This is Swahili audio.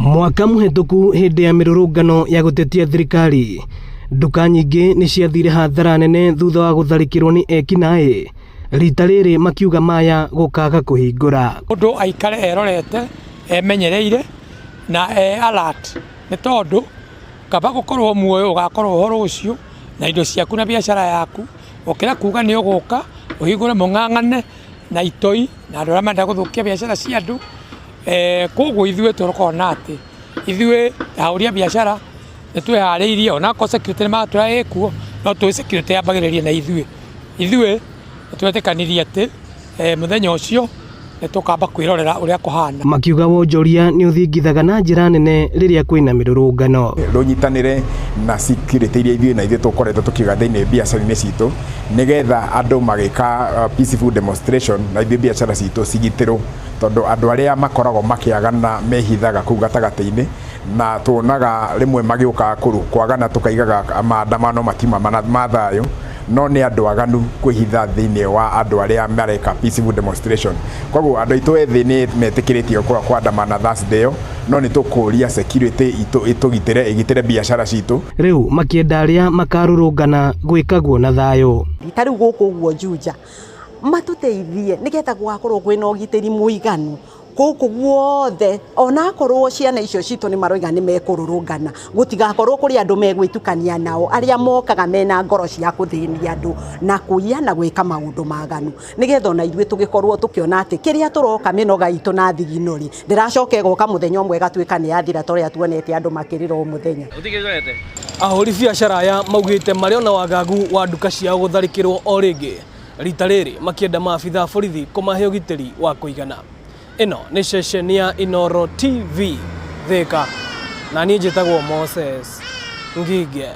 Mwaka muhituku hindi ya mirurungano ya gutetia thirikari, nduka nyingi ni ciathire hathara nene thutha wa gutharikirwo ni ekinae. Rita riri makiuga maya gukaga kuhingura. Mundu aikare erorete emenyereire na alert ni tondu kaba gukorwo muoyo ugakorwo horo ucio na indo ciaku na biashara yaku ukira kuga ni uguka uhingure mung'ang'ane na itoi na andu aria menda guthukia biashara cia andu. Koguo ithue turokona ati ithue ahũria biashara nitwehariirie ona ko security matura ekuo no tu security yambagiririe na ithue twetekanirie ati muthenya ucio nitukamba kwirorera uria kuhana. Makiuga wonjoria ni uthingithaga na njira nene riria kwina mirurungano. Runyitanire na security iria ithue na ithue tukoretwo tukiga thiini biashara-ini citu nigetha andu magika peaceful demonstration na ithue biashara citu cigitirwo tondu andu aria makoragwo makiagana mehithaga kuu gatagati-ini na tuonaga rimwe magiuka kwagana tukaigaga maandamano matima ma thayu no ni andu aganu kwihitha thiini wa andu aria mareka peaceful demonstration. Koguo andu aitu ethi ni metikiritie kwandamana Thursday no ni tukuria security igitire biashara citu. Riu makienda aria makarurungana gwikagwo na thayu. Tariu guku guo Juja matuteithie nigetha gwakorwo kwina ugitiri muiganu guku guothe ona korwo ciana icio citu ni maroiga ni mekururungana gutigakorwo kuri andu megwitukania nao aria mokaga mena ngoro cia kuthinia andu na kuiya na gwika maundu maganu nigetha ona ithuĩ tugikorwo tukiona ati kiria turoka minoga itu na thiginori ndiracoke goka muthenya umwe gatuika ni yathira toria tuonete andu makirira o muthenya. Utigizete ahũri biashara aya maugite mariona wagagu wa nduka ciao gutharikirwo o ringi rita riri makienda maabitha borithi kumahe ugitiri wa kuigana. Ino ni ceceni ya Inooro TV Thika na niĩ njĩtagwo Moses Ngige.